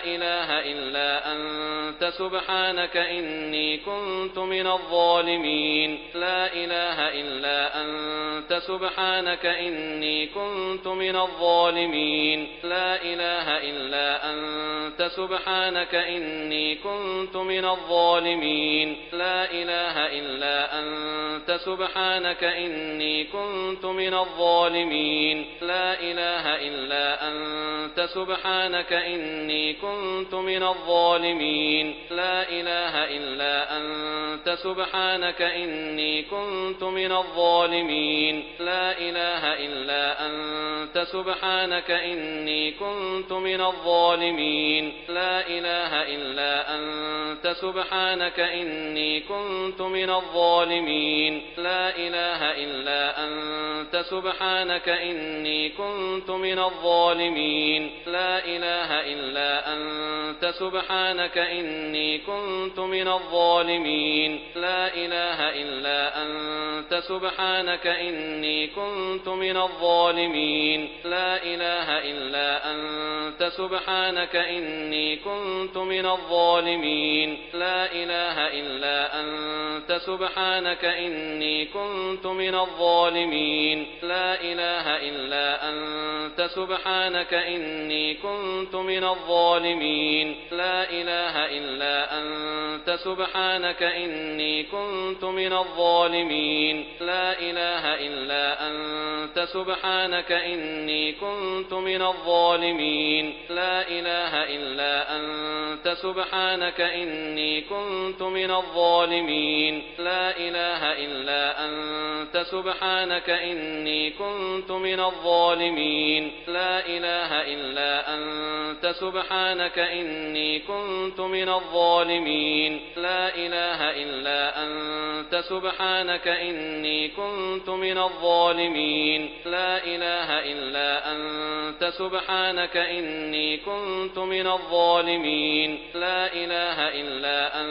لا إله إلا أنت سبحانك إني كنت من الظالمين لا إله إلا أنت سبحانك إني كنت من الظالمين لا إله إلا أنت سبحانك إني كنت من الظالمين لا إله إلا أنت سبحانك إني كنت من الظالمين لا إله إلا أنت سبحانك إني كنت من الظالمين لا إله إلا أنت سبحانك إني كنت من الظالمين لا إله إلا أنت سبحانك إني كنت من الظالمين لا إله إلا أنت سبحانك إني كنت من الظالمين لا إله إلا أنت سبحانك إني كنت من الظالمين لا إله إلا أنت سبحانك إني كنت من الظالمين لا إله إلا أنت سبحانك إني كنت من الظالمين لا إله إلا أنت سبحانك إني كنت من الظالمين لا إله إلا أنت سبحانك إني كنت من الظالمين لا إله إلا أنت سبحانك إني كنت من الظالمين لا إله إلا أنت سبحانك إني كنت من الظالمين لا إله إلا أنت سبحانك إني كنت من الظالمين لا إله إلا أنت سبحانك إني كنت من الظالمين لا إله إلا أنت سبحانك إني كنت من الظالمين لا إله إلا أنت سبحانك إني كنت من الظالمين لا إله إلا أنت سبحانك إني كنت من الظالمين لا إله إلا أنت سبحانك إني كنت من الظالمين لا إله إلا أنت سبحانك إني كنت من الظالمين لا إله إلا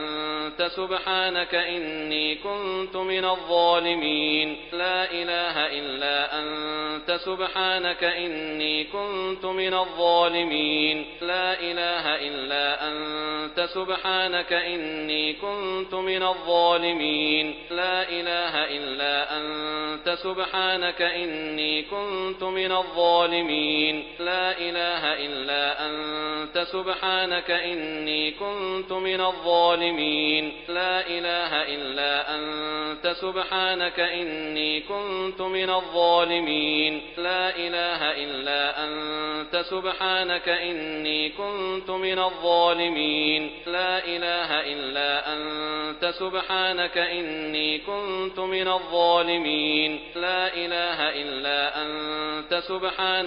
أنت سبحانك إني كنت من الظالمين لا إله إلا أنت سبحانك إني كنت من الظالمين لا إله إلا أنت سبحانك إني كنت من الظالمين لا إله إلا أنت سبحانك إني كنت من الظالمين لا إله إلا أنت سبحانك إني كنت من الظالمين لا إله إلا أنت سبحانك إني كنت من الظالمين لا إله إلا أنت سبحانك إني كنت من الظالمين لا إله إلا أنت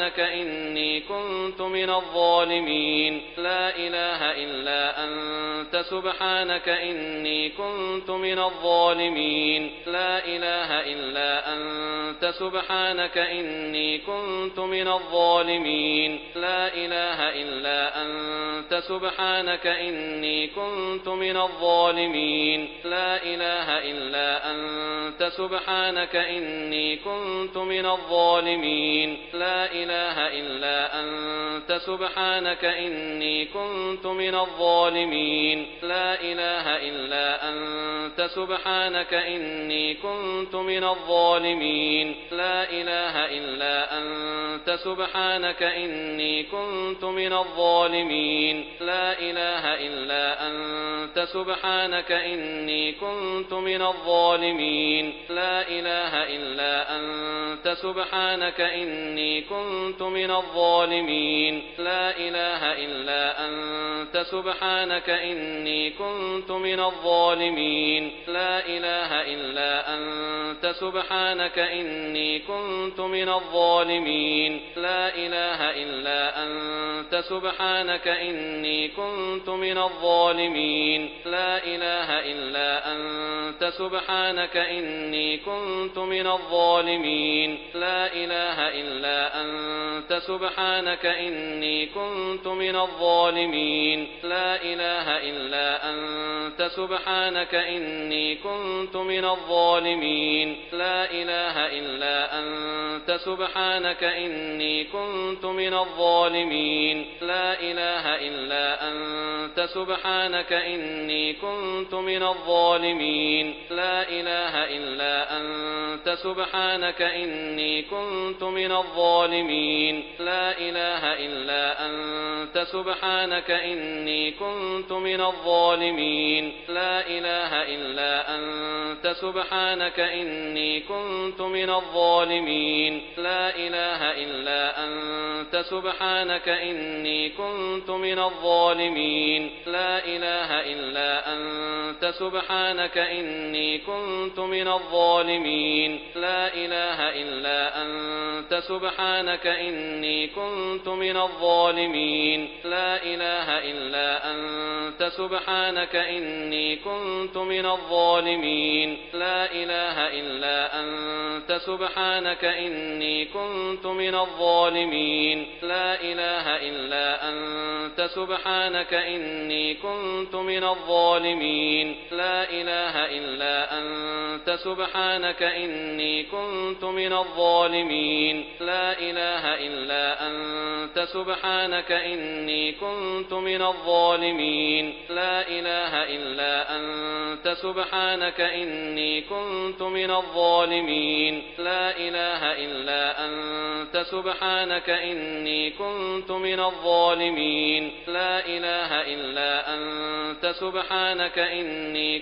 سبحانك إني كنت من الظالمين لا إله إلا أنت سبحانك إني كنت من الظالمين لا إله إلا أنت سبحانك إني كنت من الظالمين لا إله إلا أنت سبحانك إني كنت من الظالمين لا إله إلا أنت سبحانك إني كنت من الظالمين لا إله إلا أنت سبحانك إني كنت من الظالمين لا إله إلا أنت سبحانك إني كنت من الظالمين لا إله إلا أنت سبحانك إني كنت من الظالمين لا إله إلا أنت سبحانك إني كنت من الظالمين لا إله إلا أنت سبحانك إني كنت من الظالمين لا إله إلا أنت سبحانك إني كنت من الظالمين لا إله إلا أنت سبحانك إني كنت من الظالمين لا إله إلا أنت سبحانك إني كنت من الظالمين لا إله إلا أنت سبحانك إني كنت من الظالمين لا إله إلا أنت سبحانك إني كنت من الظالمين لا إله إلا أنت سبحانك إني كنت من الظالمين لا إله إلا أنت سبحانك إني كنت من الظالمين لا إله إلا أنت سبحانك إني كنت من الظالمين لا إله إلا أنت سبحانك إني كنت من الظالمين لا إله إلا أنت سبحانك إني كنت من الظالمين لا إله إلا أنت سبحانك إني كنت من الظالمين لا إله إلا أنت سبحانك إني كنت من الظالمين لا إله إلا أنت سبحانك إني كنت من الظالمين لا إله إلا أنت سبحانك إني كنت من الظالمين لا إله إلا أنت سبحانك إني كنت من الظالمين لا إله إلا أنت سبحانك إني كنت من الظالمين لا إله إلا أنت سبحانك إني كنت من الظالمين لا إله إلا أنت سبحانك إني كنت من الظالمين لا إله إلا أنت سبحانك إني كنت من الظالمين لا إله إلا أنت سبحانك إني كنت من الظالمين لا إله إلا أنت سبحانك إني كنت من الظالمين لا إله إلا أنت سبحانك إني كنت من الظالمين لا إله إلا أنت سبحانك إني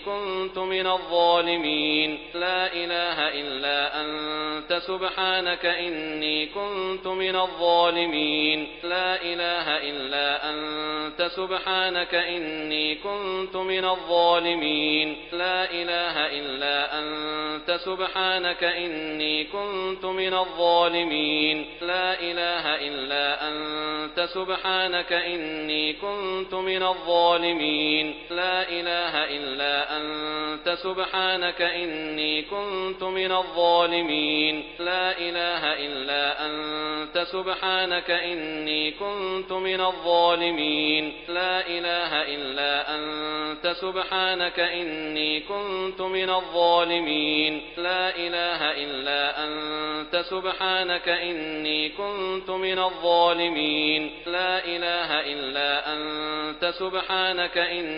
كنت من الظالمين لا إله إلا أنت سبحانك إني كنت من الظالمين لا إله إلا أنت سبحانك إني كنت من الظالمين لا إله إلا أنت سبحانك إني كنت من الظالمين لا إله إلا أنت سبحانك إني كنت من الظالمين لا إله إلا أنت سبحانك إني كنت من الظالمين لا إله إلا أنت سبحانك إني كنت من الظالمين لا إله إلا أنت سبحانك إني كنت من الظالمين لا إله إلا أنت سبحانك إني كنت من الظالمين لا إله إلا أنت سبحانك إني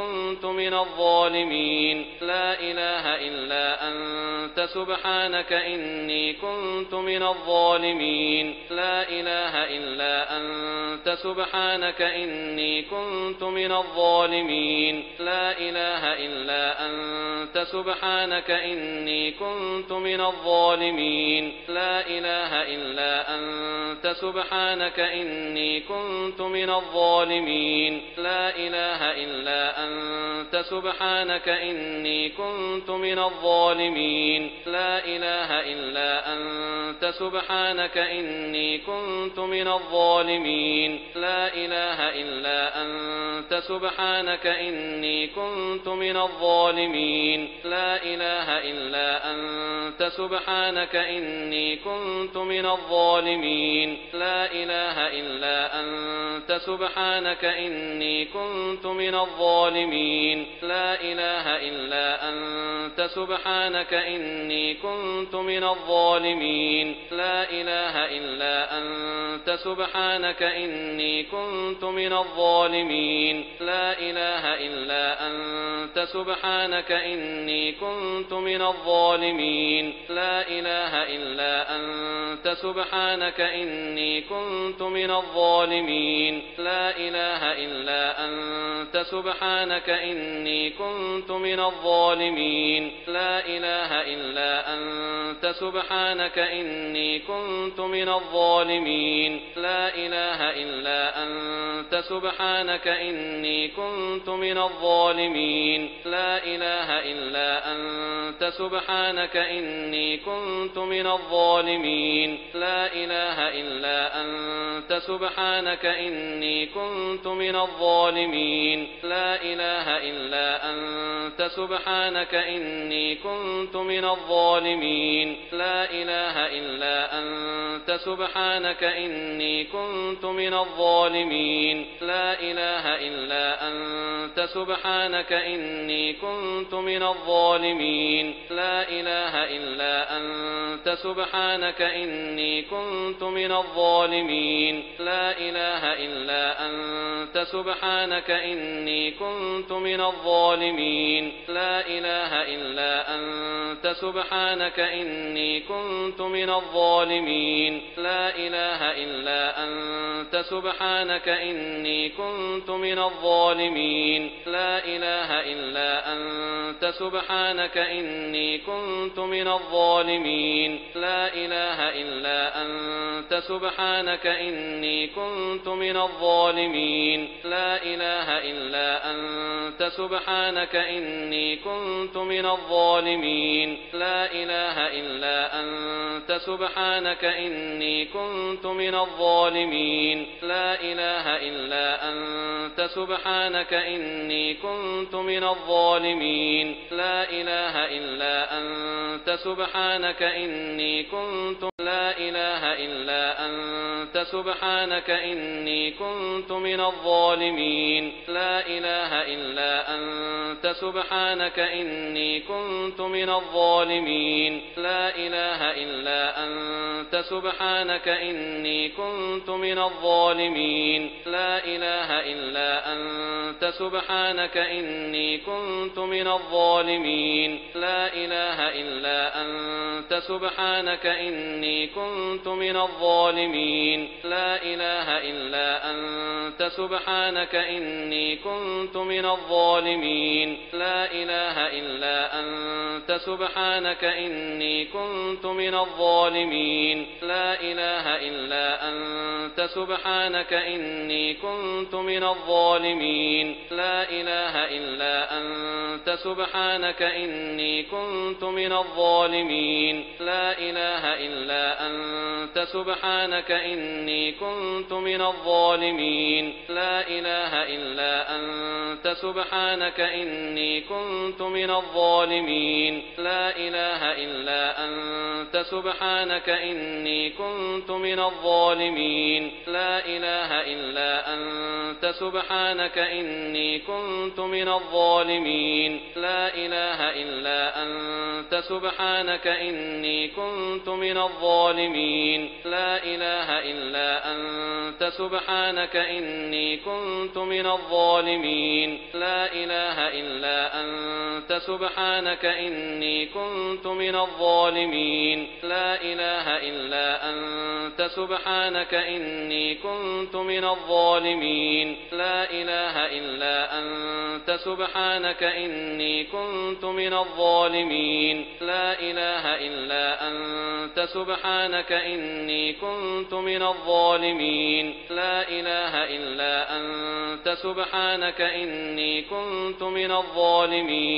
كنت من الظالمين لا إله إلا أنت سبحانك إني كنت من الظالمين لا إله إلا أنت سبحانك إني كنت من الظالمين لا إله إلا أنت سبحانك إني كنت من الظالمين لا إله إلا أنت سبحانك إني كنت من الظالمين لا إله إلا أنت سبحانك إني كنت من الظالمين لا إله إلا أنت سبحانك إني كنت من الظالمين لا إله إلا أنت سبحانك إني كنت من الظالمين لا إله إلا أنت سبحانك إني كنت من الظالمين لا إله إلا أنت سبحانك إني كنت من الظالمين لا إله إلا أنت سبحانك إني كنت من الظالمين لا إله إلا أنت سبحانك إني كنت من الظالمين لا إله إلا أنت سبحانك إني كنت من الظالمين لا إله إلا أنت سبحانك إني كنت من الظالمين لا إله إلا أنت سبحانك إني كنت من الظالمين لا إله إلا أنت سبحانك إني كنت من الظالمين لا إله إلا أنت سبحانك إني كنت من الظالمين لا إله إلا أنت سبحانك إني كنت من الظالمين الظالمين لا إله إلا أنت سبحانك إني كنت من الظالمين لا إله إلا أنت سبحانك إني كنت من الظالمين لا إله إلا أنت سبحانك إني كنت من الظالمين لا إله إلا أنت سبحانك إني كنت من الظالمين لا إله إلا أنت سبحانك إني كنت من الظالمين لا إله إلا أنت سبحانك إني كنت من الظالمين لا إله إلا أنت سبحانك إني كنت من الظالمين لا إله إلا أنت سبحانك إني كنت من الظالمين لا إله إلا أنت سبحانك إني كنت من الظالمين لا إله إلا أنت سبحانك إني كنت من الظالمين لا إله إلا أنت سبحانك إني كنت من الظالمين لا إله إلا أنت سبحانك إني كنت من الظالمين لا إله إلا أنت سبحانك إني كنت لا إله إلا أنت سبحانك إني كنت من الظالمين لا إله إلا أنت سبحانك إني كنت من الظالمين لا إله إلا أنت سبحانك إني كنت من الظالمين لا إله إلا أنت سبحانك إني كنت من الظالمين لا إله إلا أنت سبحانك إني كنت من الظالمين لا إله إلا أنت سبحانك إني كنت من الظالمين لا إله إلا أنت سبحانك إني كنت من الظالمين لا إله إلا أنت سبحانك إني كنت من الظالمين لا إله إلا أنت سبحانك إني كنت من الظالمين لا إله إلا أنت سبحانك إني كنت من الظالمين لا إله إلا أنت سبحانك إني كنت من الظالمين لا إله إلا أنت سبحانك إني كنت من الظالمين لا إله إلا أنت سبحانك إني كنت من الظالمين لا إله إلا أنت سبحانك إني كنت من الظالمين لا إله إلا أنت سبحانك إني كنت من الظالمين لا إله إلا أنت سبحانك إني كنت من الظالمين لا إله إلا أنت سبحانك إني كنت من الظالمين لا إله إلا أنت سبحانك إني كنت من الظالمين لا إله إلا أنت سبحانك إني كنت من الظالمين لا إله إلا أنت سبحانك إني كنت من الظالمين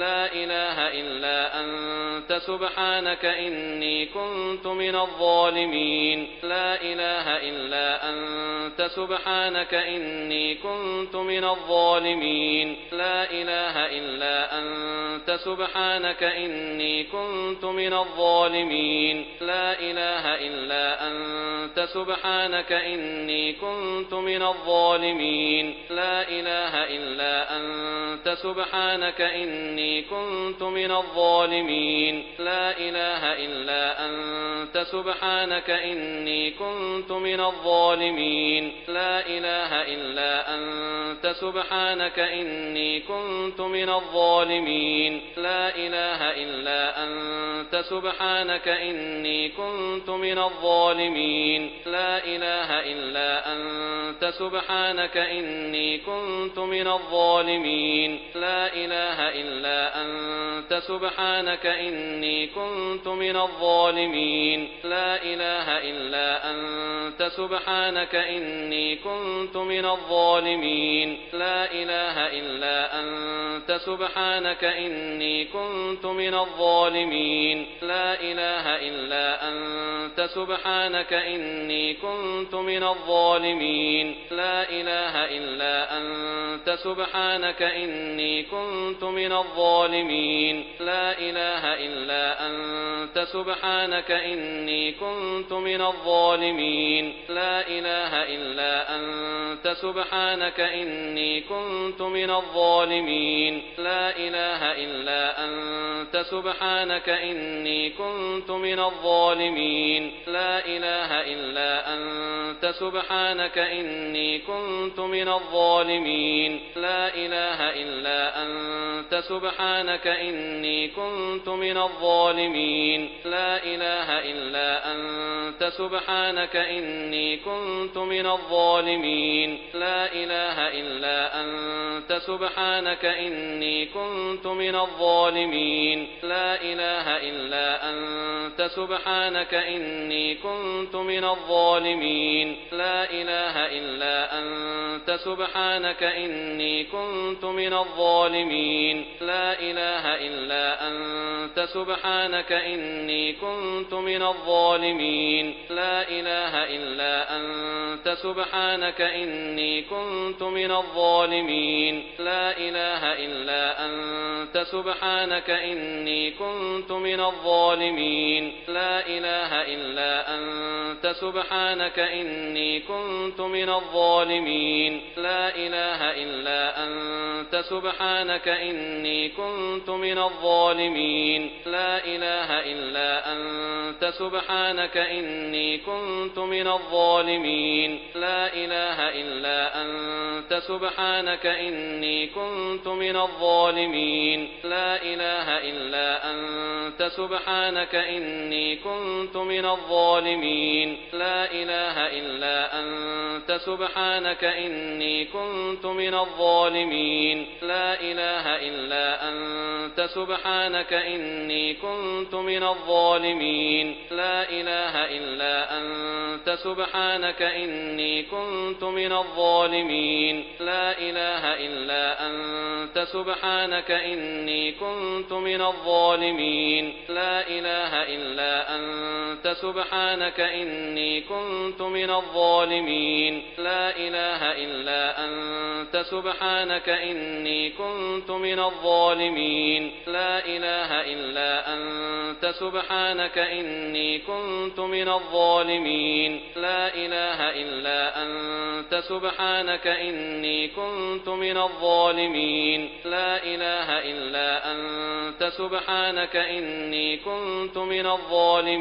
لا إله إلا أنت سبحانك إني كنت من الظالمين لا إله إلا أنت سبحانك إني كنت من الظالمين لا إله إلا أنت سبحانك إني كنت من الظالمين لا إله إلا أنت سبحانك إني كنت من الظالمين لا إله إلا أنت سبحانك إني كنت من الظالمين لا إله إلا أنت سبحانك إني كنت من الظالمين لا إله إلا أنت سبحانك إني كنت من الظالمين لا إله إلا أنت سبحانك إني كنت من الظالمين لا إله إلا أنت سبحانك إني كنت من الظالمين لا إله إلا أنت سبحانك إني كنت من الظالمين لا إله إلا أنت سبحانك إني كنت من الظالمين لا إله إلا أنت سبحانك إني كنت من الظالمين لا إله إلا أنت سبحانك إني كنت من الظالمين لا إله إلا أنت أنت سبحانك إني كنت من الظالمين لا إله إلا أنت سبحانك إني كنت من الظالمين لا إله إلا أنت سبحانك إني كنت من الظالمين لا إله إلا أنت سبحانك إني كنت من الظالمين لا إله إلا أنت سبحانك إني كنت من الظالمين لا إله إلا أنت سبحانك إني كنت من الظالمين لا إله إلا أنت سبحانك إني كنت من الظالمين لا إله إلا أنت سبحانك إني كنت من الظالمين لا إله إلا أنت سبحانك إني كنت من الظالمين لا إله إلا أنت سبحانك إني كنت من الظالمين لا إله إلا أنت سبحانك إني كنت من الظالمين لا إله إلا أنت سبحانك إني كنت من الظالمين لا إله إلا أنت سبحانك إني كنت من الظالمين لا إله إلا أنت سبحانك إني كنت من الظالمين لا إله إلا أنت سبحانك إني كنت من الظالمين لا إله إلا أنت سبحانك إني كنت من الظالمين لا إله إلا أنت سبحانك إني كنت من الظالمين لا إله إلا أنت سبحانك إني كنت من الظالمين لا إله إلا أنت سبحانك إني كنت من الظالمين لا إله إلا أنت سبحانك إني كنت من الظالمين لا إله إلا أنت سبحانك إني كنت من الظالمين لا إله إلا أنت سبحانك إني كنت من الظالمين لا إله إلا أنت سبحانك إني كنت من الظالمين لا إله إلا أنت سبحانك إني كنت من الظالمين لا إله إلا أنت سبحانك إني كنت من الظالمين لا إله إلا أنت سبحانك إني كنت من الظالمين لا إله إلا أنت سبحانك إني كنت من الظالمين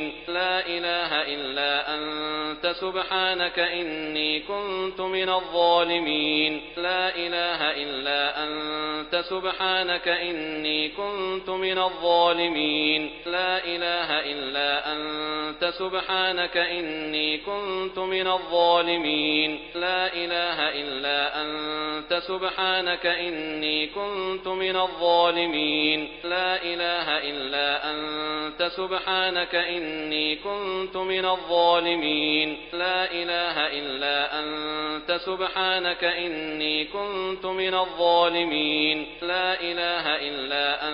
لا إله إلا أنت سبحانك إني كنت من الظالمين لا إله إلا أنت سبحانك إني كنت من الظالمين لا إله إلا أنت سبحانك إني كنت من الظالمين لا إله إلا أنت سبحانك إني كنت من الظالمين لا إله إلا أنت سبحانك إني كنت من الظالمين لا إله إلا أنت سبحانك إني كنت من الظالمين لا إله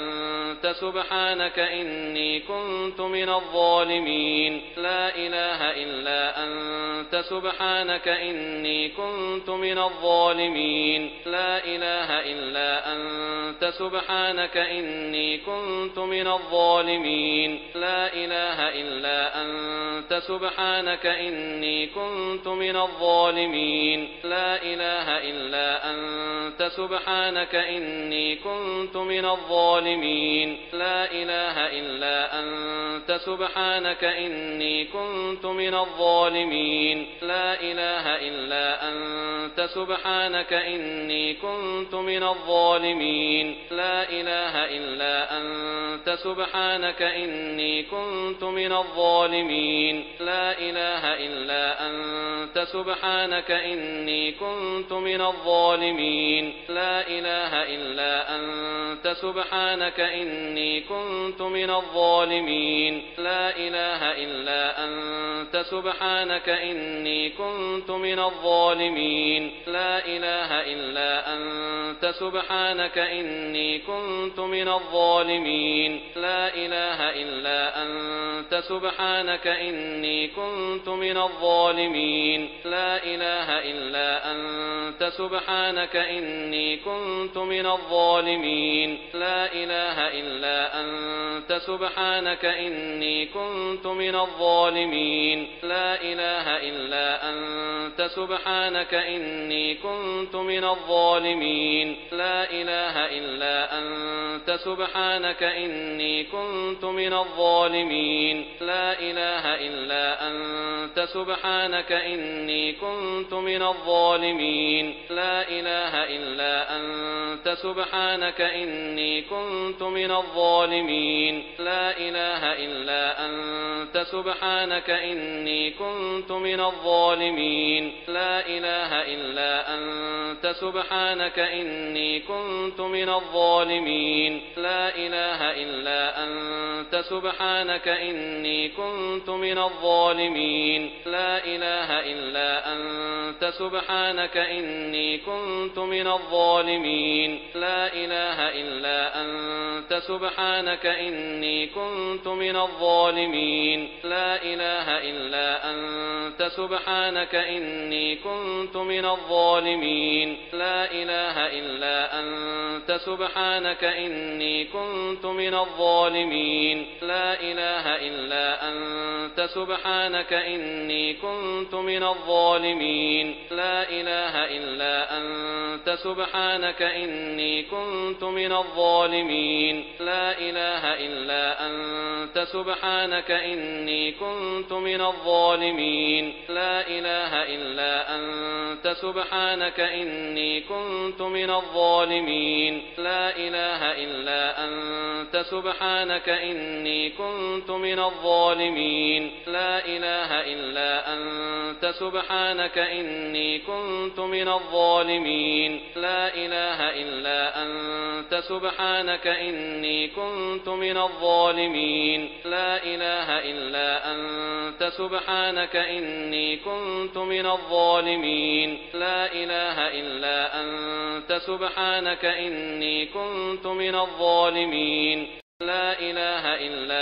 إلا أنت سبحانك إني كنت من الظالمين لا إله إلا أنت سبحانك إني كنت من الظالمين لا إله إلا أنت سبحانك إني كنت من الظالمين لا إله إلا أنت سبحانك إني كنت من الظالمين لا إله إلا أنت سبحانك إني كنت من الظالمين لا إله إلا أنت سبحانك إني كنت من الظالمين لا إله إلا أنت سبحانك إني كنت من الظالمين لا إله إلا أنت سبحانك إني كنت من الظالمين لا إله إلا أنت سبحانك إني كنت من الظالمين لا إله إلا أنت سبحانك إني كنت من الظالمين لا إله إلا أنت سبحانك إني كنت من الظالمين لا إله إلا أنت سبحانك إني كنت من الظالمين لا إله إلا أنت سبحانك إني كنت من الظالمين لا إله إلا أنت سبحانك إني كنت من الظالمين لا إله إلا أنت سبحانك إني كنت من الظالمين لا إله إلا أنت سبحانك إني كنت من الظالمين لا إله إلا أنت سبحانك إني كنت من الظالمين لا إله إلا أنت سبحانك إني كنت من الظالمين لا إله إلا أنت سبحانك إني كنت من الظالمين لا إله إلا أنت سبحانك إني كنت من الظالمين لا إله إلا أنت سبحانك إني كنت من الظالمين لا إله إلا أنت سبحانك إني كنت من الظالمين لا إله إلا أنت سبحانك إني كنت من الظالمين لا إله إلا أنت سبحانك إني كنت من الظالمين لا إله إلا أنت سبحانك إني كنت من الظالمين لا إله إلا أنت سبحانك إني كنت من الظالمين لا إله إلا أنت سبحانك إني كنت من الظالمين لا إله إلا أنت سبحانك إني كنت من الظالمين لا إله إلا أنت سبحانك إني كنت من الظالمين لا إله إلا أنت سبحانك إني كنت من الظالمين لا إله إلا أنت سبحانك إني كنت من الظالمين لا إله إلا أنت سبحانك إني كنت من الظالمين لا إله إلا أنت سبحانك إني كنت من الظالمين لا إله إلا أنت سبحانك إني كنت من الظالمين لا إله إلا أنت سبحانك إني كنت من الظالمين لا إله إلا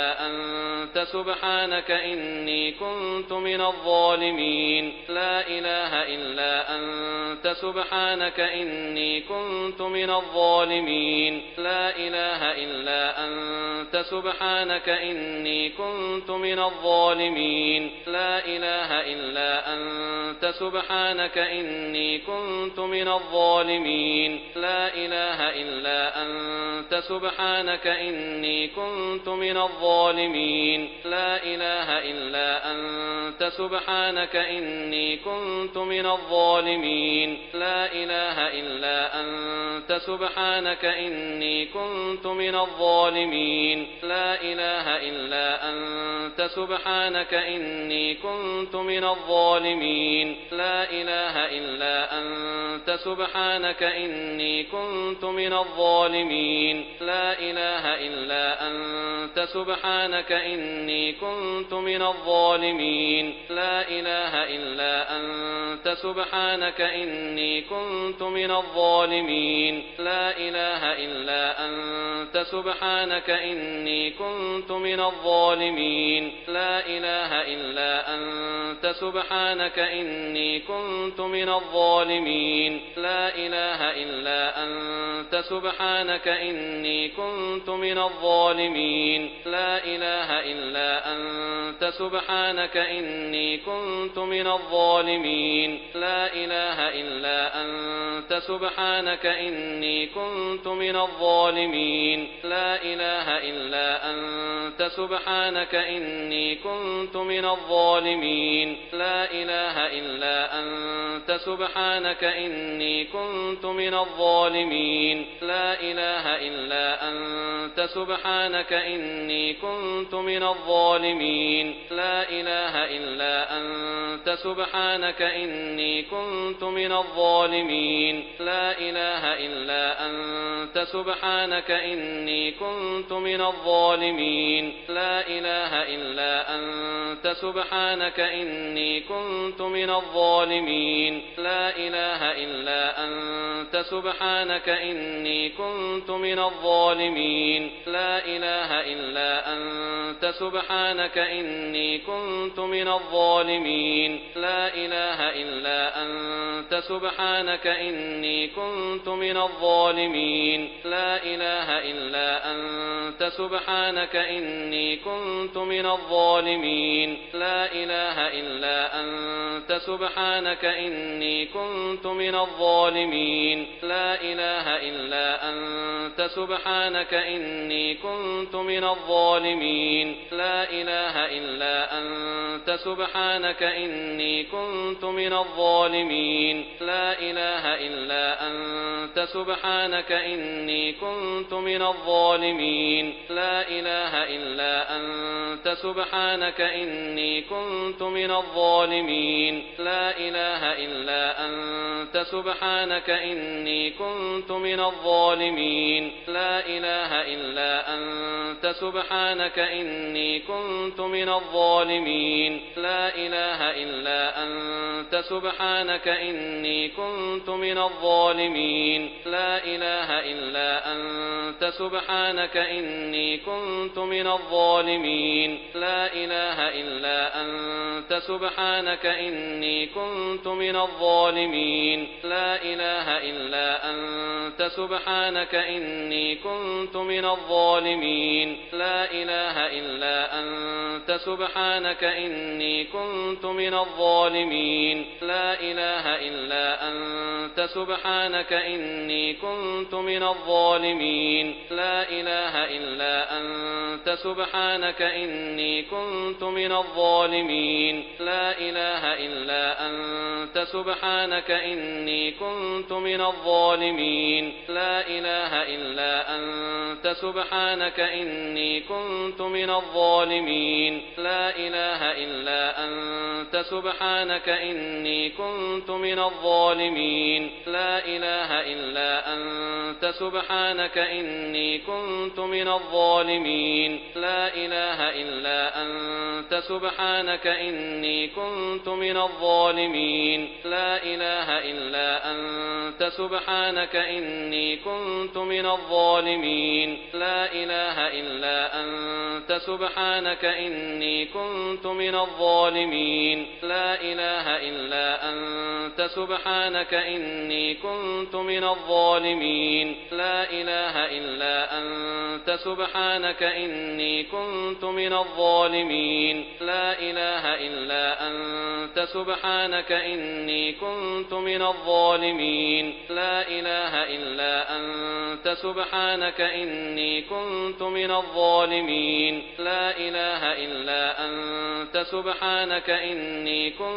أنت سبحانك إني كنت من الظالمين لا إله إلا أنت سبحانك إني كنت من الظالمين لا إله إلا أنت سبحانك إني كنت من الظالمين لا إله إلا أنت سبحانك إني كنت من الظالمين لا إله إلا أنت سبحانك إني كنت من الظالمين لا إله إلا أنت سبحانك إني كنت من الظالمين لا إله إلا أنت سبحانك إني كنت من الظالمين لا إله إلا أنت سبحانك إني كنت من الظالمين لا إله إلا أنت سبحانك إني كنت من الظالمين لا إله إلا أنت سبحانك إني كنت من الظالمين لا إله إلا أنت سبحانك إني كنت من الظالمين لا إله إلا أنت سبحانك إني كنت من الظالمين لا إله إلا أنت سبحانك إني كنت من الظالمين لا إله إلا أنت سبحانك إني كنت من الظالمين لا إله إلا أنت سبحانك إني كنت من الظالمين لا إله إلا أنت سبحانك إني كنت من الظالمين لا إله إلا أنت سبحانك إني كنت من الظالمين لا إله إلا أنت سبحانك إني كنت من الظالمين لا إله إلا أنت سبحانك إني كنت من الظالمين لا إله إلا أنت سبحانك إني كنت من الظالمين لا إله إلا أنت سبحانك إني كنت من الظالمين لا إله إلا أنت سبحانك إني كنت من الظالمين لا إله إلا أنت سبحانك إني كنت من الظالمين لا إله إلا أنت سبحانك إني كنت من الظالمين لا إله إلا أنت سبحانك إني كنت من الظالمين لا إله إلا أنت سبحانك إني كنت من الظالمين لا إله إلا أنت سبحانك إني كنت من الظالمين لا إله إلا أنت سبحانك إني كنت من الظالمين لا إله إلا أنت سبحانك إني كنت من الظالمين لا إله إلا أنت سبحانك إني كنت من الظالمين لا إله إلا أنت سبحانك إني كنت من الظالمين لا إله إلا أنت سبحانك إني كنت من الظالمين لا إله إلا أنت سبحانك إني كنت من الظالمين لا إله إلا أنت سبحانك إني كنت من الظالمين لا إله إلا أنت سبحانك إني كنت من الظالمين لا إله إلا أنت سبحانك إني كنت من الظالمين لا إله إلا أنت سبحانك إني كنت من الظالمين لا إله إلا أنت سبحانك إني كنت من الظالمين لا إله إلا أنت سبحانك إني كنت من الظالمين لا إله إلا أنت سبحانك إني كنت من الظالمين لا إله إلا أنت سبحانك إني كنت من الظالمين لا إله إلا أنت سبحانك إني كنت من الظالمين لا إله إلا أنت سبحانك إني كنت من الظالمين لا إله إلا أنت سبحانك إني كنت من الظالمين لا إله إلا أنت سبحانك إني كنت من الظالمين لا إله إلا أنت سبحانك إني كنت من الظالمين لا إله إلا أنت سبحانك إني كنت من الظالمين لا إله إلا أنت سبحانك إني كنت من الظالمين لا إله إلا أنت سبحانك إني كنت من الظالمين لا إله إلا أنت سبحانك إني كنت من الظالمين لا إله إلا أنت سبحانك إني كنت من الظالمين لا إله إلا أنت سبحانك إني كنت من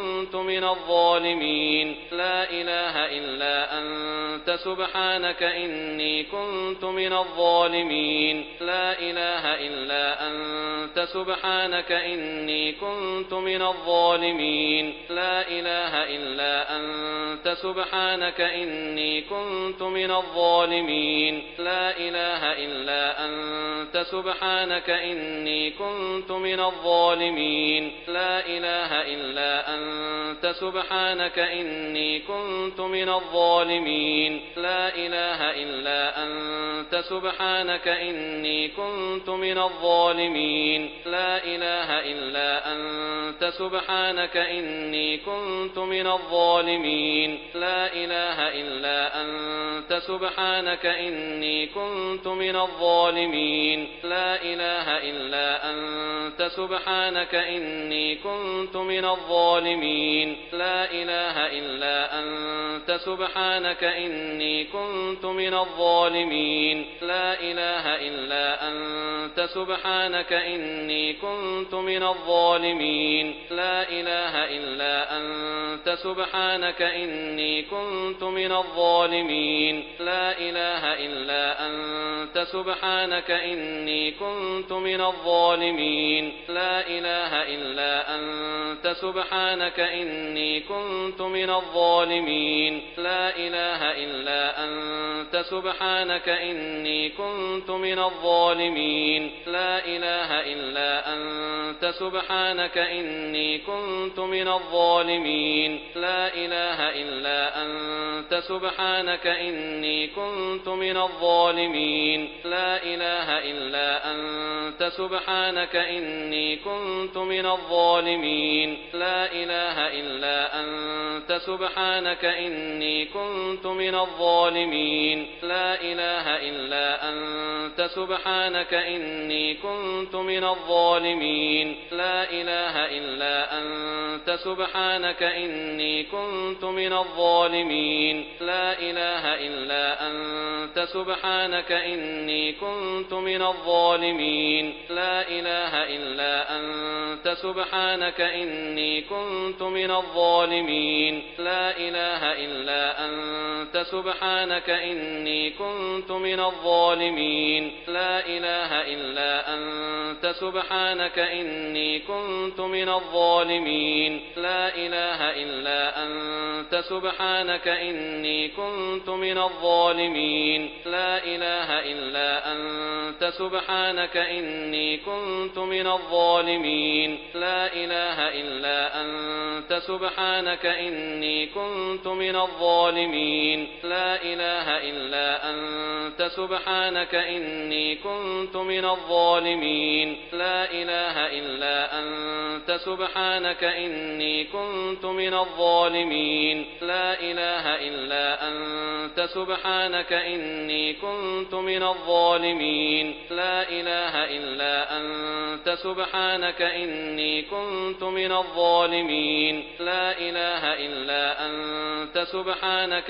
الظالمين لا إله إلا أنت سبحانك إني كنت من الظالمين لا إله إلا أنت سبحانك إني كنت من الظالمين لا إله إلا أنت سبحانك إني كنت من الظالمين لا إله إلا أنت سبحانك إني كنت من الظالمين لا إله إلا أنت سبحانك إني كنت من الظالمين لا إله إلا أنت سبحانك إني كنت من الظالمين لا إله إلا أنت سبحانك إني كنت من الظالمين لا إله إلا أنت سبحانك إني كنت من الظالمين لا إله إلا أنت سبحانك إني كنت من الظالمين لا إله إلا أنت سبحانك إني كنت من الظالمين لا إله إلا أنت سبحانك إني كنت من الظالمين لا إله إلا أنت سبحانك إني كنت من الظالمين لا إله إلا أنت سبحانك إني كنت من الظالمين لا إله إلا أنت سبحانك إني كنت من الظالمين لا إله إلا أنت أنت سبحانك إني كنت من الظالمين لا إله إلا أنت سبحانك إني كنت من الظالمين لا إله إلا أنت سبحانك إني كنت من الظالمين لا إله إلا أنت سبحانك إني كنت من الظالمين لا إله إلا أنت سبحانك إني كنت من الظالمين لا إله إلا أنت سبحانك إني كنت من الظالمين لا إله إلا أنت سبحانك إني كنت من الظالمين لا إله إلا أنت سبحانك إني كنت من الظالمين لا إله إلا أنت سبحانك إني كنت من الظالمين لا إله إلا أنت سبحانك إني كنت من الظالمين لا إله إلا أنت سبحانك إني كنت من الظالمين لا إله إلا أنت سبحانك إني كنت من الظالمين لا إله إلا أنت سبحانك إني كنت من الظالمين لا إله إلا أنت سبحانك إني كنت من الظالمين لا إله إلا أنت سبحانك إني كنت من الظالمين لا إله إلا أنت سبحانك إني كنت من الظالمين لا إله إلا أنت سبحانك إني كنت من الظالمين لا إله إلا أنت سبحانك إني كنت من الظالمين لا إله إلا أنت سبحانك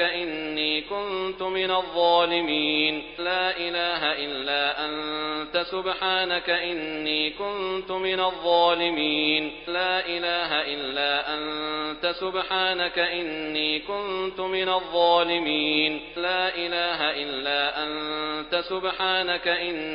إني كنت من الظالمين لا إله إلا أنت سبحانك إني كنت من الظالمين لا إله إلا أنت سبحانك إني كنت من الظالمين لا إله إلا أنت سبحانك إني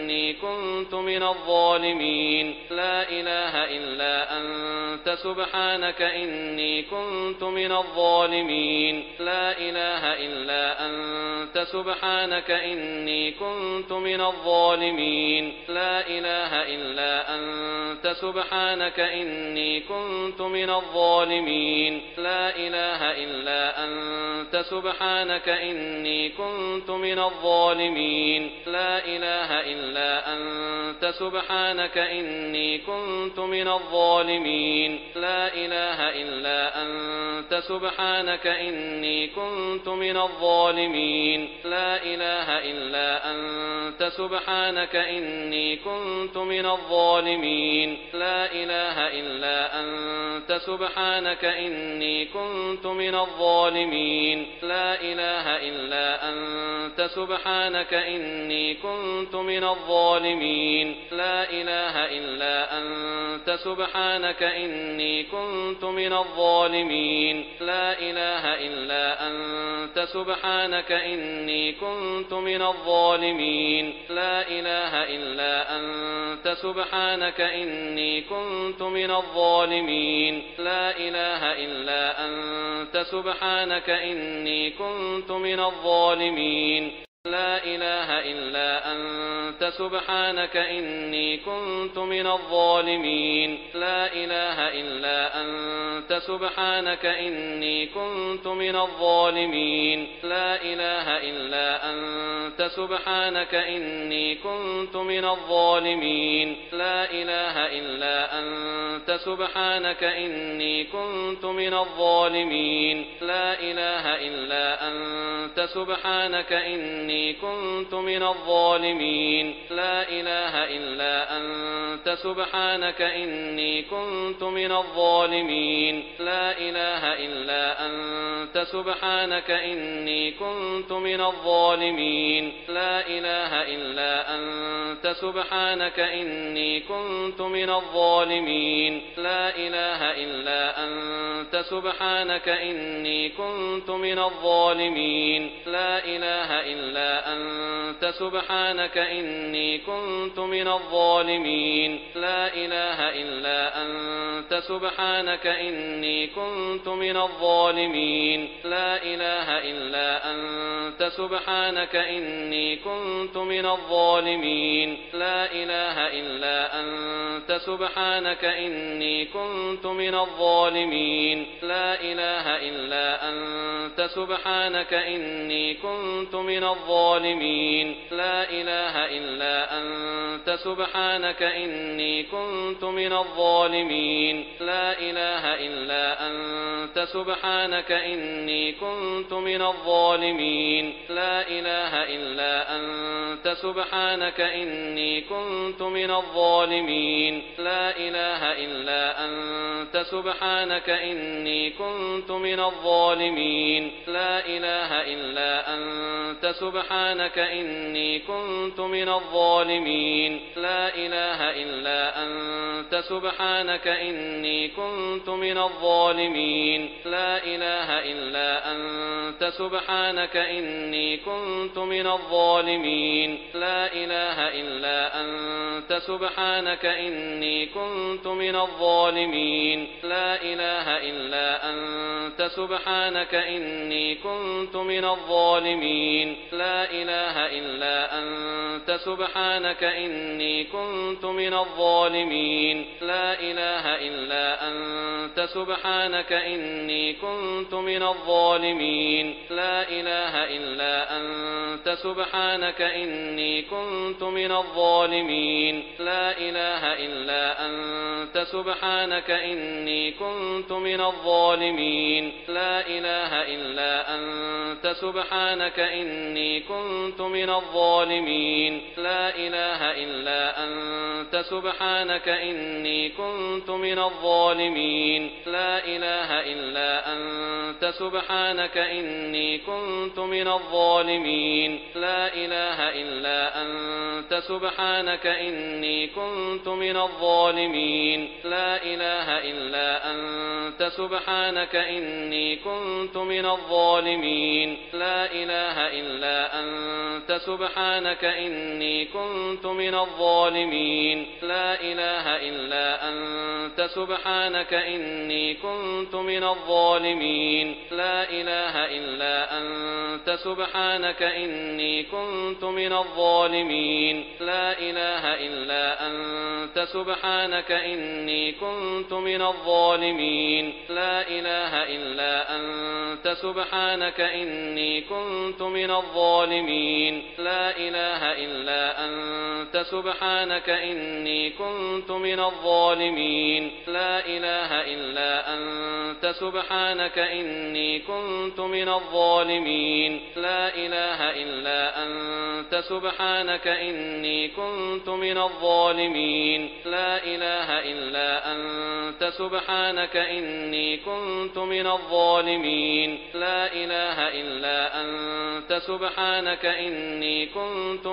كنت من الظالمين لا إله إلا أنت سبحانك إني كنت من الظالمين لا إله إلا أنت سبحانك إني كنت من الظالمين لا إله إلا أنت سبحانك إني كنت من الظالمين لا إله إلا أنت سبحانك إني كنت من الظالمين لا إله إلا أنت سبحانك إني كنت من الظالمين لا إله إلا أنت سبحانك إني كنت من الظالمين لا إله إلا أنت سبحانك إني كنت من الظالمين لا إله إلا أنت سبحانك إني كنت من الظالمين لا إله إلا أنت سبحانك إني كنت من الظالمين لا إله إلا أنت سبحانك إني كنت من الظالمين لا إله إلا أنت سبحانك إني كنت من الظالمين لا إله إلا أنت سبحانك إني كنت من الظالمين لا إله إلا أنت سبحانك إني كنت من الظالمين لا إله إلا أنت سبحانك إني كنت من الظالمين لا إله إلا أنت سبحانك إني كنت من الظالمين لا إله إلا أنت سبحانك إني كنت من الظالمين لا إله إلا أنت سبحانك إني كنت من الظالمين لا إله إلا أنت سبحانك إني كنت من الظالمين لا إله إلا أنت سبحانك إني كنت من الظالمين لا إله إلا أنت سبحانك إني كنت من الظالمين لا إله إلا أنت سبحانك إني كنت من الظالمين لا إله إلا أنت سبحانك إني كنت من الظالمين لا إله إلا أنت سبحانك إني كنت من الظالمين لا إله إلا أنت سبحانك إني كنت من الظالمين لا إله إلا أنت سبحانك إني كنت من الظالمين لا إله إلا أنت سبحانك إني كنت من الظالمين لا إله إلا أنت سبحانك إني كنت من الظالمين لا إله إلا أنت سبحانك إني كنت من الظالمين لا إله إلا أنت سبحانك إني كنت من الظالمين لا إله إلا أنت سبحانك إني كنت من الظالمين لا إله إلا أنت سبحانك إني كنت من الظالمين لا إله إلا أنت سبحانك إني كنت من الظالمين لا إله إلا أنت سبحانك إني كنت من الظالمين لا إله إلا أنت سبحانك إني كنت من الظالمين لا إله إلا أنت سبحانك إني كنت من الظالمين لا إله إلا أنت سبحانك إني كنت من الظالمين لا إله إلا أنت سبحانك إني كنت من الظالمين لا إله إلا أنت سبحانك إني كنت من الظالمين لا إله إلا أنت سبحانك إني كنت من الظالمين لا إله إلا أنت سبحانك إني كنت من الظالمين لا إله إلا أنت سبحانك إني كنت من الظالمين لا إله إلا أنت سبحانك إني كنت من الظالمين لا إله إلا أنت سبحانك إني كنت من الظالمين لا إله إلا أنت سبحانك إني كنت من الظالمين لا إله إلا أنت سبحانك إني كنت من الظالمين لا إله إلا أنت سبحانك إني كنت من الظالمين لا إله إلا أنت سبحانك إني كنت من الظالمين لا إله إلا أنت سبحانك إني كنت من الظالمين لا إله إلا أنت سبحانك إني كنت من الظالمين لا إله إلا أنت سبحانك إني كنت من الظالمين لا إله إلا أنت سبحانك إني كنت من الظالمين لا إله إلا أنت سبحانك إني كنت من الظالمين لا إله إلا أنت سبحانك إني كنت من الظالمين لا إله إلا أنت سبحانك إني كنت من الظالمين لا إله إلا أنت سبحانك إني كنت من الظالمين لا إله إلا أنت سبحانك إني كنت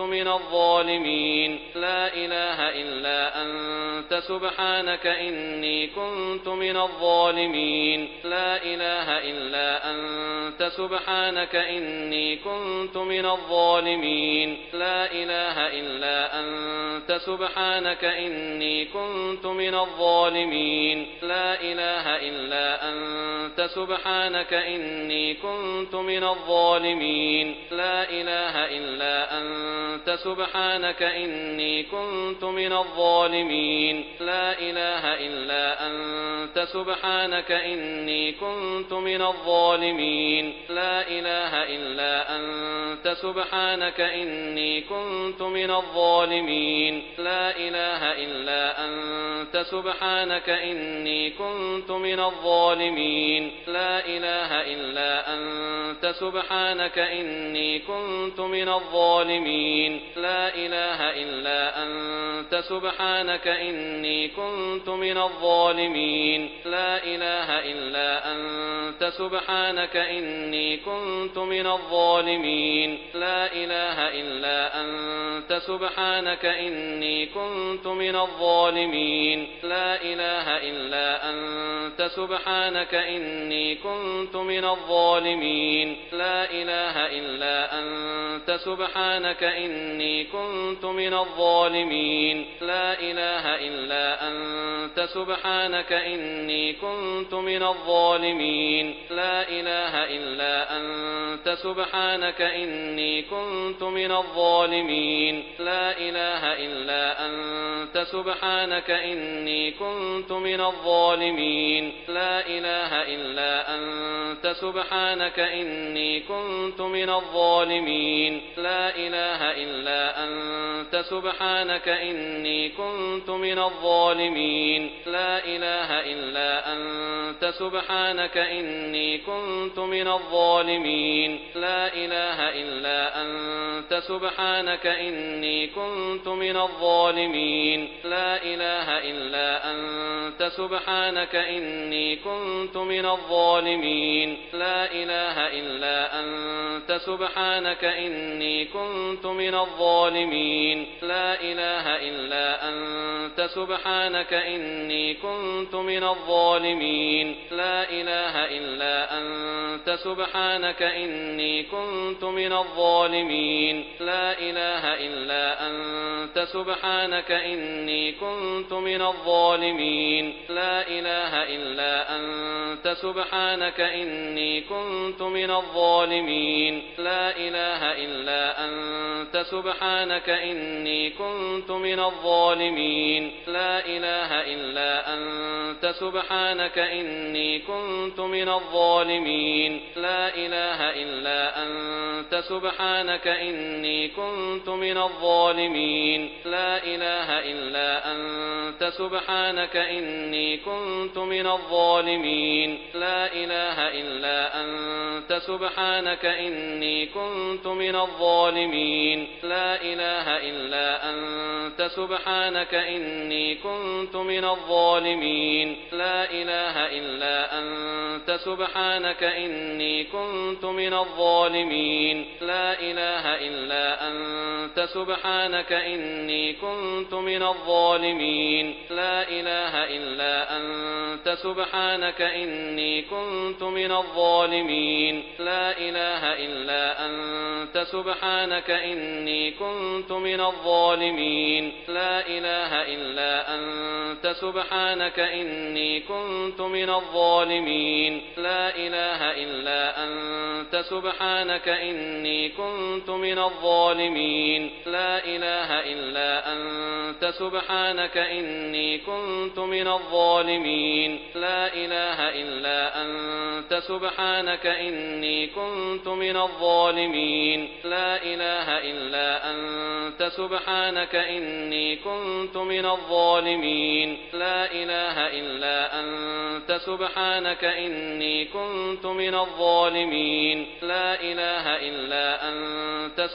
من الظالمين لا إله إلا أنت سبحانك إني كنت من الظالمين لا إله إلا أنت سبحانك إني كنت من الظالمين لا إله إلا أنت سبحانك إني كنت من الظالمين لا إله إلا أنت سبحانك إني كنت من الظالمين لا إله إلا أنت سبحانك إني كنت من الظالمين لا إله إلا أنت سبحانك إني كنت من الظالمين لا إله إلا أنت سبحانك إني كنت من الظالمين لا إله إلا أنت سبحانك إني كنت من الظالمين لا إله إلا أنت سبحانك إني كنت من الظالمين لا إله إلا أنت سبحانك إني كنت من الظالمين لا إله إلا أنت أنت سبحانك إني كنت من الظالمين لا إله إلا أنت سبحانك إني كنت من الظالمين لا إله إلا أنت سبحانك إني كنت من الظالمين لا إله إلا أنت سبحانك إني كنت من الظالمين لا إله إلا أنت سبحانك إني كنت من الظالمين لا إله إلا أنت سبحانك إني كنت من الظالمين لا إله إلا أنت سبحانك إني كنت من الظالمين لا إله إلا أنت سبحانك إني كنت من الظالمين لا إله إلا أنت سبحانك إني كنت من الظالمين لا إله إلا أنت سبحانك إني كنت من الظالمين لا إله إلا أنت سبحانك إني كنت من الظالمين لا إله إلا أنت سبحانك إني كنت من الظالمين لا إله إلا أنت سبحانك إني كنت من الظالمين لا إله إلا أنت سبحانك إني كنت من الظالمين لا إله إلا أنت سبحانك إني كنت من الظالمين لا إله إلا أنت سبحانك إني كنت من الظالمين لا إله إلا أنت سبحانك إني كنت من الظالمين لا إله إلا أنت سبحانك إني كنت من الظالمين لا إله إلا أنت سبحانك إني كنت من الظالمين لا إله إلا أنت سبحانك إني كنت من الظالمين لا إله إلا أنت سبحانك إني كنت من الظالمين لا إله إلا أنت سبحانك إني كنت من الظالمين لا إله إلا أنت سبحانك إني كنت من الظالمين لا إله إلا أنت سبحانك إني كنت من الظالمين لا إله إلا أنت سبحانك إني كنت من الظالمين لا إله إلا أنت سبحانك إني كنت من الظالمين لا إله إلا أنت سبحانك إني كنت من الظالمين لا إله إلا أنت سبحانك إني كنت من الظالمين لا إله إلا أنت سبحانك إني كنت من الظالمين لا إله إلا أنت سبحانك إني كنت من الظالمين لا إله إلا أنت سبحانك إني كنت من الظالمين لا إله إلا أنت سبحانك إني كنت من الظالمين لا إله إلا أنت سبحانك إني كنت من الظالمين لا إله إلا أنت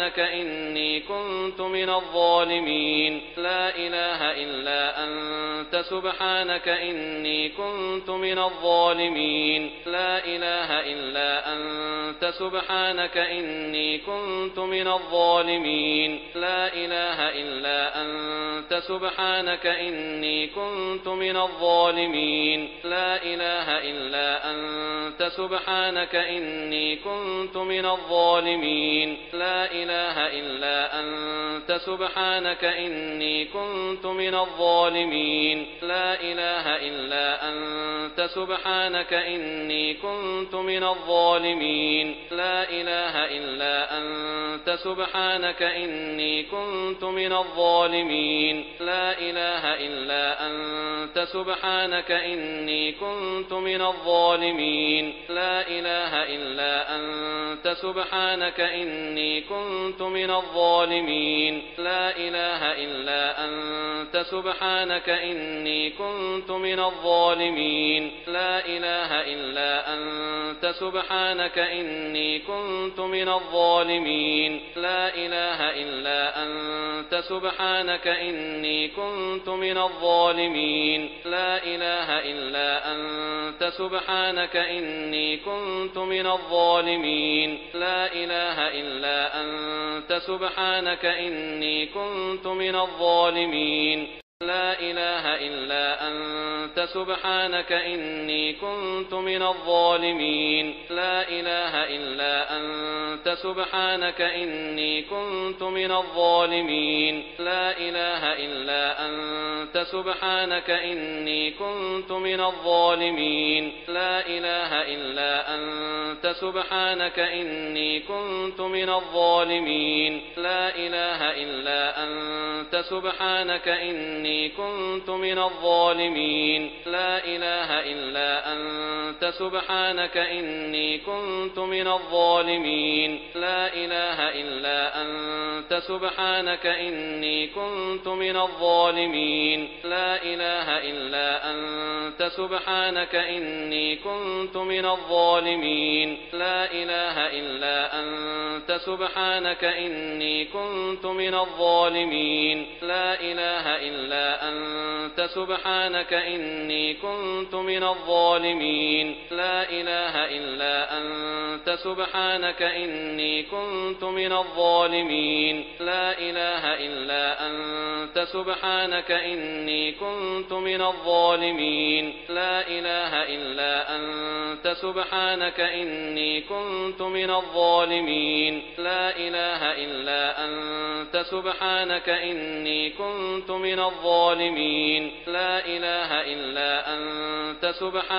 سبحانك إني كنت من الظالمين لا إله إلا أنت سبحانك إني كنت من الظالمين لا إله إلا أنت سبحانك إني كنت من الظالمين لا إله إلا أنت سبحانك إني كنت من الظالمين لا إله إلا أنت سبحانك إني كنت من الظالمين لا إله إلا أنت سبحانك إني كنت من الظالمين لا إله إلا أنت سبحانك إني كنت من الظالمين لا إله إلا أنت سبحانك إني كنت من الظالمين لا إله إلا أنت سبحانك إني كنت من الظالمين لا إله إلا أنت سبحانك إني كنت من الظالمين لا إله إلا أنت سبحانك إني كنت من الظالمين لا إله إلا أنت سبحانك إني كنت من الظالمين لا إله إلا أنت سبحانك إني كنت من الظالمين لا إله إلا أنت أنت سبحانك إني كنت من الظالمين لا إله إلا أنت سبحانك إني كنت من الظالمين لا إله إلا أنت سبحانك إني كنت من الظالمين لا إله إلا أنت سبحانك إني كنت من الظالمين لا إله إلا أنت سبحانك إني كنت من الظالمين لا إله إلا أنت سبحانك إني كنت من الظالمين لا إله إلا أنت سبحانك إني كنت من الظالمين لا إله إلا أنت سبحانك إني كنت من الظالمين لا إله إلا أنت سبحانك إني كنت من الظالمين لا إله إلا أنت سبحانك إني كنت من الظالمين لا إله إلا أنت سبحانك إني كنت من الظالمين لا إله إلا أنت سبحانك إني كنت من الظالمين لا إله إلا أنت سبحانك إني كنت من الظالمين لا إله إلا أنت سبحانك إني كنت من الظالمين لا إله إلا أنت سبحانك إني كنت من الظالمين لا إله إلا أنت سبحانك إني كنت من الظالمين لا إله إلا أنت سبحانك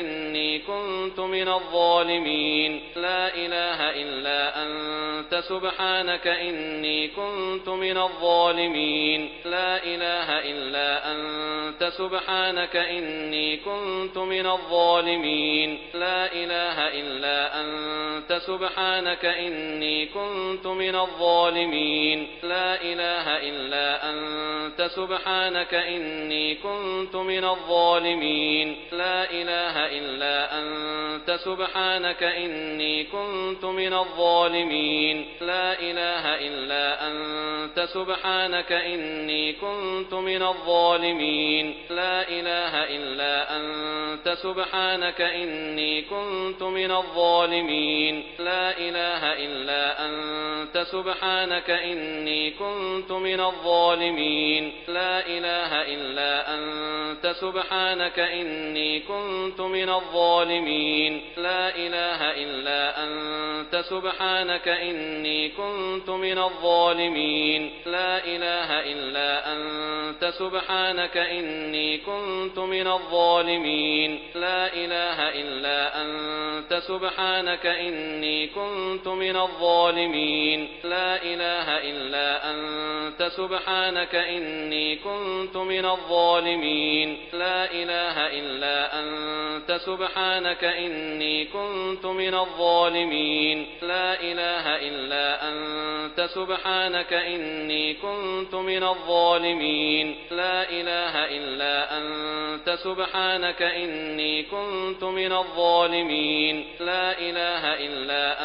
إني كنت من الظالمين لا إله إلا أنت سبحانك إني كنت من الظالمين لا إله إلا أنت سبحانك إني كنت من الظالمين لا إله إلا أنت سبحانك إني كنت من الظالمين لا إله إلا أنت سبحانك إني كنت من الظالمين لا إله إلا أنت سبحانك إني كنت من الظالمين لا إله إلا أنت سبحانك إني كنت من الظالمين لا إله إلا أنت سبحانك إني كنت من الظالمين لا إله إلا أنت سبحانك إني كنت من الظالمين لا إله إلا أنت سبحانك إني كنت من الظالمين لا إله إلا أنت سبحانك إني كنت من الظالمين لا إله إلا أنت سبحانك إني كنت من الظالمين لا إله إلا أنت سبحانك إني كنت من الظالمين لا إله إلا أنت سبحانك إني كنت من الظالمين لا إله إلا أنت سبحانك إني كنت من الظالمين لا إله إلا أنت سبحانك إني كنت من الظالمين لا إله إلا أنت سبحانك إني كنت من الظالمين لا إله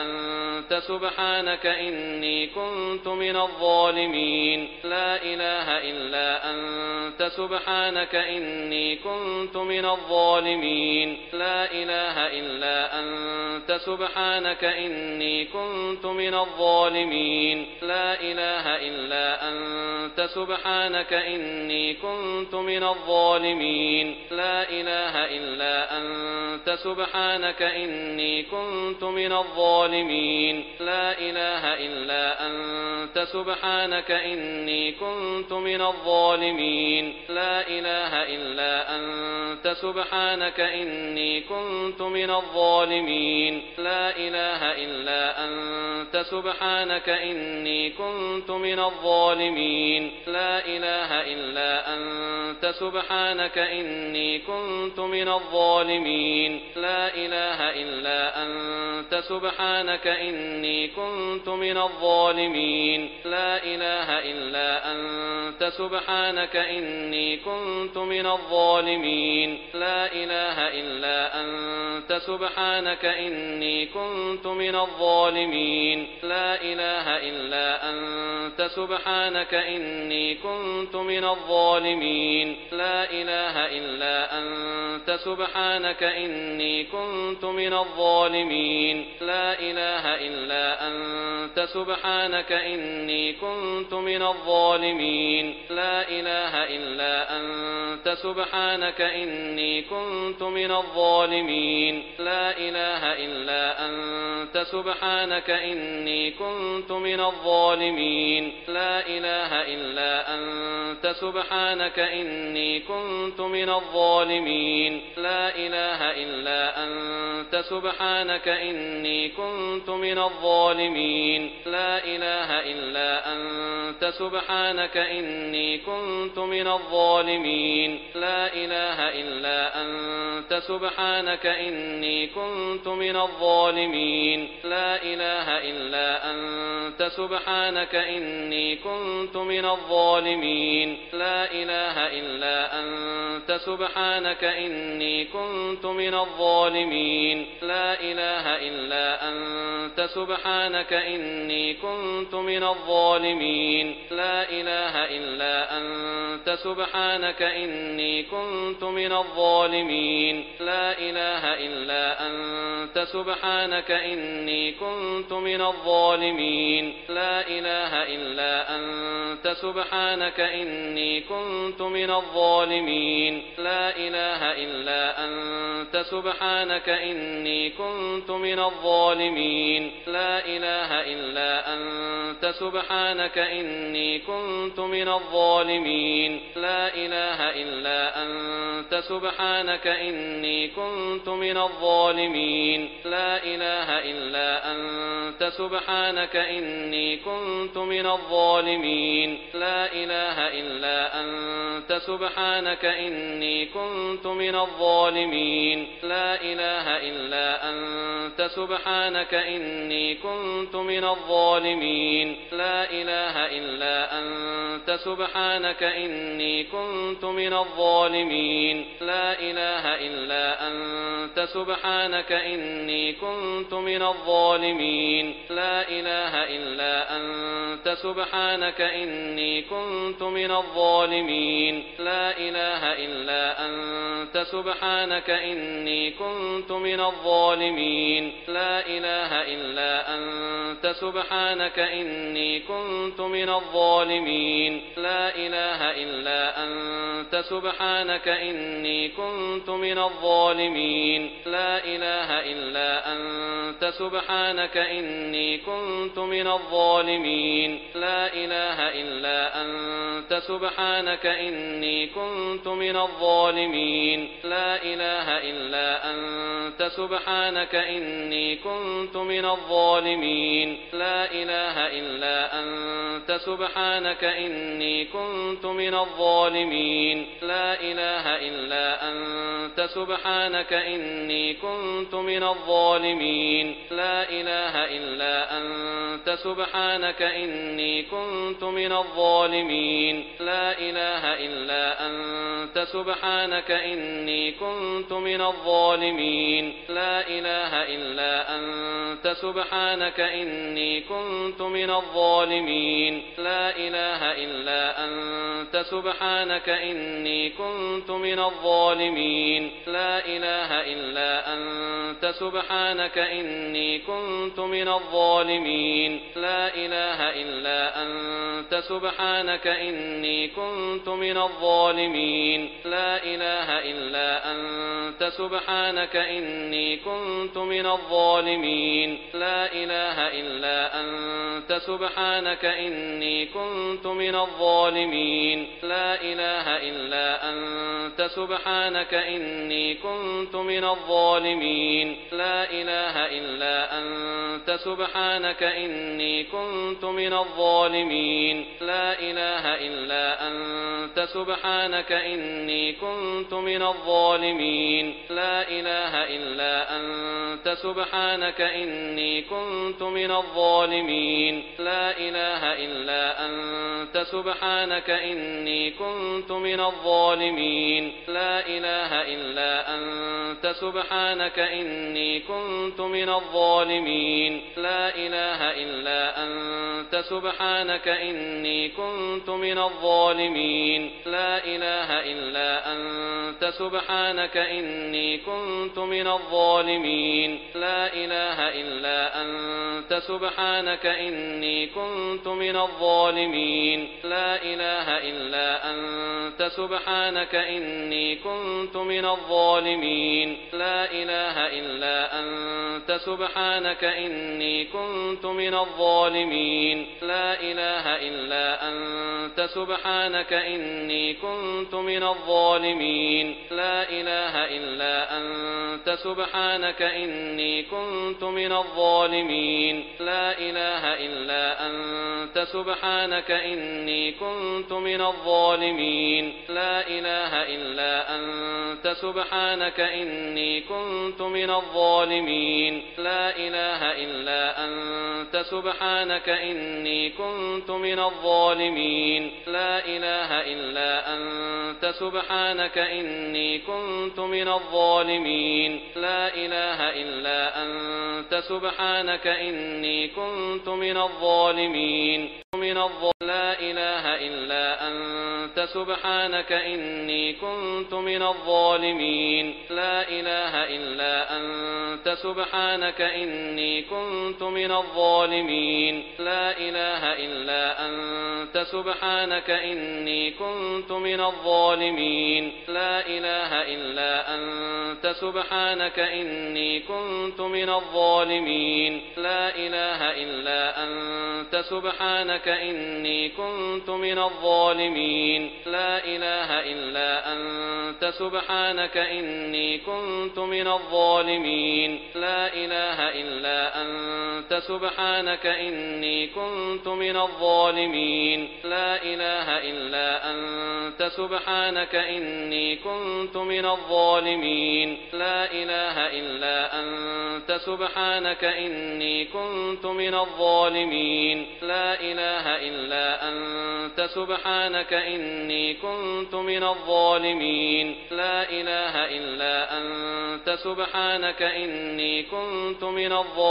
إلا أنت سبحانك إني كنت من الظالمين لا إله إلا أنت سبحانك إني كنت من الظالمين لا إله إلا أنت سبحانك إني كنت من الظالمين لا إله إلا أنت سبحانك إني كنت من الظالمين لا إله إلا أنت سبحانك إني كنت من الظالمين لا إله إلا أنت سبحانك إني كنت من الظالمين لا إله إلا أنت سبحانك إني كنت من الظالمين لا إله إلا أنت سبحانك إني كنت من الظالمين لا إله إلا أنت سبحانك إني كنت من الظالمين لا إله إلا أنت سبحانك إني كنت من الظالمين لا إله إلا أنت سبحانك إني كنت من الظالمين لا إله إلا أنت أنت سبحانك إني كنت من الظالمين لا إله إلا أنت سبحانك إني كنت من الظالمين لا إله إلا أنت سبحانك إني كنت من الظالمين لا إله إلا أنت سبحانك إني كنت من الظالمين لا إله إلا أنت سبحانك إني كنت من الظالمين لا إله إلا أنت سبحانك إني كنت من الظالمين لا إله إلا أنت سبحانك إني كنت من الظالمين لا إله إلا أنت سبحانك إني كنت من الظالمين لا إله إلا أنت سبحانك إني كنت من الظالمين لا إله إلا أنت سبحانك إني كنت من الظالمين لا إله إلا أنت سبحانك إني كنت من الظالمين لا إله إلا أنت سبحانك إني كنت من الظالمين لا إله إلا أنت سبحانك إني كنت من الظالمين لا إله إلا أنت سبحانك إني كنت من الظالمين لا إله إلا أنت سبحانك إني كنت من الظالمين لا إله إلا أنت سبحانك إني كنت من الظالمين لا إله إلا أنت سبحانك إني كنت من الظالمين لا إله إلا أنت سبحانك إني كنت من الظالمين لا إله إلا أنت سبحانك إني كنت من الظالمين لا إله إلا أنت سبحانك إني كنت من الظالمين لا إله إلا أنت سبحانك إني كنت من الظالمين لا إله إلا أنت سبحانك إني كنت من الظالمين لا إله إلا أنت سبحانك إني كنت من الظالمين لا إله إلا أنت سبحانك إني كنت من الظالمين لا إله إلا أنت سبحانك إني كنت من الظالمين لا إله إلا أنت سبحانك إني كنت من الظالمين لا إله إلا أنت سبحانك إني كنت من الظالمين لا إله إلا أنت سبحانك إني كنت من الظالمين لا إله إلا أنت سبحانك إني كنت من الظالمين لا إله إلا أنت سبحانك إني كنت من الظالمين لا إله إلا أنت سبحانك إني كنت من الظالمين لا إله إلا أنت سبحانك إني كنت من الظالمين لا إله إلا أنت سبحانك إني كنت من الظالمين لا إله إلا أنت سبحانك إني كنت من الظالمين لا إله إلا أنت سبحانك إني كنت من الظالمين لا إله إلا أنت سبحانك إني كنت من الظالمين لا إله إلا أنت سبحانك إني كنت من الظالمين لا إله إلا أنت سبحانك إني كنت من الظالمين لا إله إلا أنت سبحانك إني كنت من الظالمين لا إله إلا أنت سبحانك إني كنت من الظالمين لا إله إلا أنت سبحانك إني كنت من الظالمين لا إله إلا أنت سبحانك إني كنت من الظالمين لا إله إلا أنت سبحانك إني كنت من الظالمين لا إله إلا أنت سبحانك إني كنت من الظالمين لا إله إلا أنت سبحانك إني كنت من الظالمين لا إله إلا أنت سبحانك إني كنت من الظالمين لا إله إلا أنت أنت سبحانك إني كنت من الظالمين لا إله إلا أنت سبحانك إني كنت من الظالمين لا إله إلا أنت سبحانك إني كنت من الظالمين لا إله إلا أنت سبحانك إني كنت من الظالمين لا إله إلا أنت سبحانك إني كنت من الظالمين لا إله إلا أنت سبحانك إني كنت من الظالمين لا إله إلا أنت سبحانك إني كنت من الظالمين لا إله إلا أنت سبحانك إني كنت من الظالمين لا إله إلا أنت سبحانك إني كنت من الظالمين لا إله إلا أنت سبحانك إني كنت من الظالمين لا إله إلا أنت سبحانك إني كنت من الظالمين لا إله إلا أنت سبحانك إني كنت من الظالمين لا إله إلا أنت سبحانك إني كنت من الظالمين لا إله إلا أنت سبحانك إني كنت من الظالمين لا إله إلا أنت سبحانك إني كنت من الظالمين لا إله إلا أنت سبحانك إني كنت من الظالمين لا إله إلا أنت سبحانك إني كنت من الظالمين لا إله إلا أنت سبحانك إني كنت من الظالمين لا إله إلا أنت سبحانك إني كنت من الظالمين لا إله إلا أنت سبحانك إني كنت من الظالمين لا إله إلا أنت سبحانك إني كنت من الظالمين لا إله إلا أنت سبحانك إني كنت من الظالمين لا إله إلا أنت سبحانك إني كنت من الظالمين لا إله إلا أنت سبحانك إني كنت من الظالمين